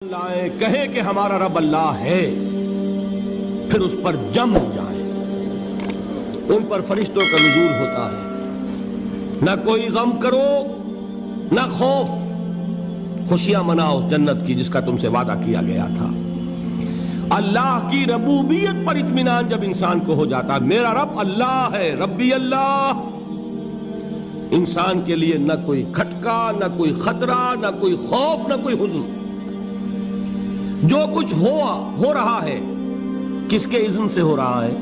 لائیں کہیں کہ ہمارا رب اللہ ہے، پھر اس پر جم ہو جائیں۔ ان پر فرشتوں کا نزول ہوتا ہے، نہ کوئی غم کرو نہ خوف، خوشیاں مناؤ جنت کی جس کا تم سے وعدہ کیا گیا تھا۔ اللہ کی ربوبیت پر اطمینان جب انسان کو ہو جاتا ہے، میرا رب اللہ ہے، ربی اللہ، انسان کے لیے نہ کوئی کھٹکا، نہ کوئی خطرہ، نہ کوئی خوف، نہ کوئی حزن۔ جو کچھ ہو رہا ہے کس کے اذن سے ہو رہا ہے؟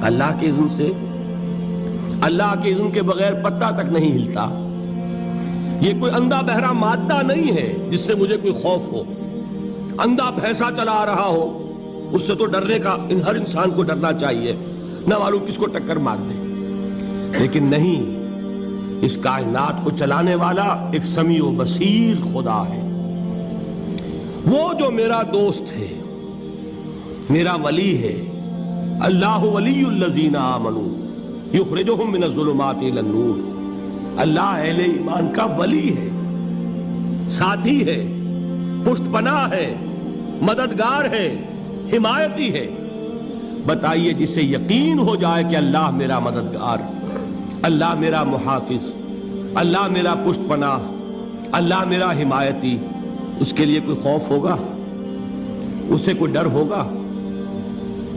اللہ کے اذن سے۔ اللہ کے اذن کے بغیر پتہ تک نہیں ہلتا۔ یہ کوئی اندھا بہرا مادہ نہیں ہے جس سے مجھے کوئی خوف ہو۔ اندھا بھینسا چلا آ رہا ہو اس سے تو ڈرنے کا ہر انسان کو ڈرنا چاہیے، نہ معلوم کس کو ٹکر مار دے۔ لیکن نہیں، اس کائنات کو چلانے والا ایک سمیع و بصیر خدا ہے، وہ جو میرا دوست ہے، میرا ولی ہے۔ اللہ ولی الذین آمنوا یخرجہم من الظلمات الی النور۔ اللہ اہل ایمان کا ولی ہے، ساتھی ہے، پشت پناہ ہے، مددگار ہے، حمایتی ہے۔ بتائیے جسے یقین ہو جائے کہ اللہ میرا مددگار، اللہ میرا محافظ، اللہ میرا پشت پناہ، اللہ میرا حمایتی، اس کے لیے کوئی خوف ہوگا؟ اس سے کوئی ڈر ہوگا؟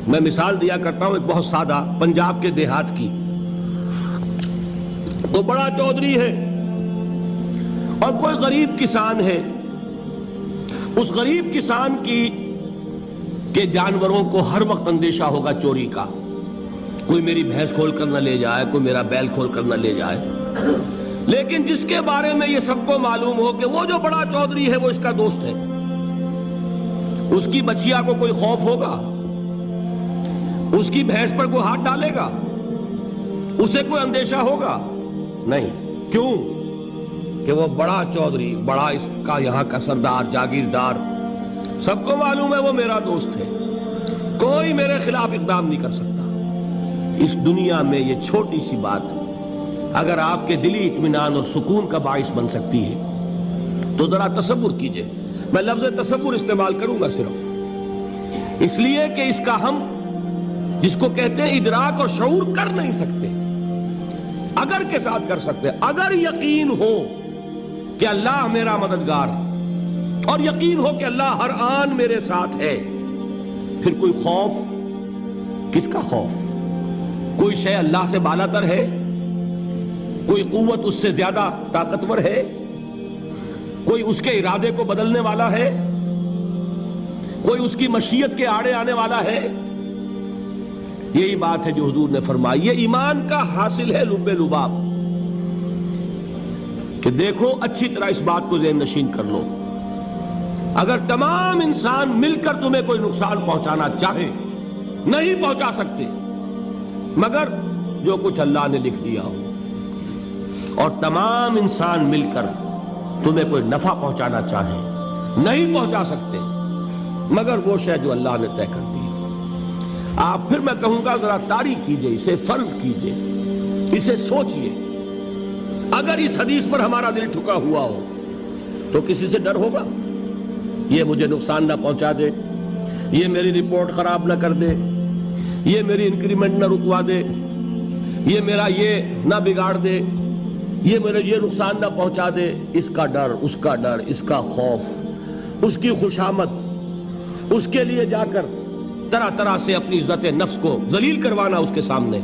میں مثال دیا کرتا ہوں ایک بہت سادہ، پنجاب کے دیہات کی۔ وہ بڑا چودھری ہے اور کوئی غریب کسان ہے۔ اس غریب کسان کے جانوروں کو ہر وقت اندیشہ ہوگا چوری کا، کوئی میری بھینس کھول کر نہ لے جائے، کوئی میرا بیل کھول کر نہ لے جائے۔ لیکن جس کے بارے میں یہ سب کو معلوم ہو کہ وہ جو بڑا چودھری ہے وہ اس کا دوست ہے، اس کی بچیا کو کوئی خوف ہوگا؟ اس کی بھینس پر کوئی ہاتھ ڈالے گا؟ اسے کوئی اندیشہ ہوگا؟ نہیں۔ کیوں؟ کہ وہ بڑا چودھری، بڑا اس کا یہاں کا سردار، جاگیردار، سب کو معلوم ہے وہ میرا دوست ہے، کوئی میرے خلاف اقدام نہیں کر سکتا۔ اس دنیا میں یہ چھوٹی سی بات اگر آپ کے دلی اطمینان اور سکون کا باعث بن سکتی ہے تو ذرا تصور کیجئے۔ میں لفظ تصور استعمال کروں گا صرف اس لیے کہ اس کا ہم جس کو کہتے ہیں ادراک اور شعور کر نہیں سکتے، اگر کے ساتھ کر سکتے۔ اگر یقین ہو کہ اللہ میرا مددگار اور یقین ہو کہ اللہ ہر آن میرے ساتھ ہے، پھر کوئی خوف؟ کس کا خوف؟ کوئی شے اللہ سے بالا تر ہے؟ کوئی قوت اس سے زیادہ طاقتور ہے؟ کوئی اس کے ارادے کو بدلنے والا ہے؟ کوئی اس کی مشیت کے آڑے آنے والا ہے؟ یہی بات ہے جو حضور نے فرمائی۔ یہ ایمان کا حاصل ہے لب لباب، کہ دیکھو اچھی طرح اس بات کو ذہن نشین کر لو، اگر تمام انسان مل کر تمہیں کوئی نقصان پہنچانا چاہے نہیں پہنچا سکتے مگر جو کچھ اللہ نے لکھ دیا ہو، اور تمام انسان مل کر تمہیں کوئی نفع پہنچانا چاہے نہیں پہنچا سکتے مگر وہ شے جو اللہ نے طے کر دی۔ آپ پھر میں کہوں گا ذرا طاری کیجئے، اسے فرض کیجئے، اسے سوچئے۔ اگر اس حدیث پر ہمارا دل ٹھکا ہوا ہو تو کسی سے ڈر ہوگا؟ یہ مجھے نقصان نہ پہنچا دے، یہ میری رپورٹ خراب نہ کر دے، یہ میری انکریمنٹ نہ رکوا دے، یہ میرا یہ نہ بگاڑ دے، یہ میرے یہ نقصان نہ پہنچا دے۔ اس کا ڈر، اس کا ڈر، اس کا خوف، اس کی خوشامد، اس کے لیے جا کر طرح طرح سے اپنی عزت نفس کو ذلیل کروانا اس کے سامنے،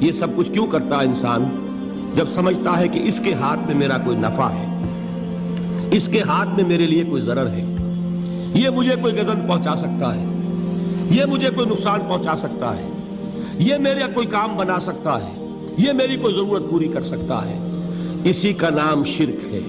یہ سب کچھ کیوں کرتا ہے انسان؟ جب سمجھتا ہے کہ اس کے ہاتھ میں میرا کوئی نفع ہے، اس کے ہاتھ میں میرے لیے کوئی ضرر ہے، یہ مجھے کوئی غضب پہنچا سکتا ہے، یہ مجھے کوئی نقصان پہنچا سکتا ہے، یہ میرا کوئی کام بنا سکتا ہے، یہ میری کوئی ضرورت پوری کر سکتا ہے، اسی کا نام شرک ہے۔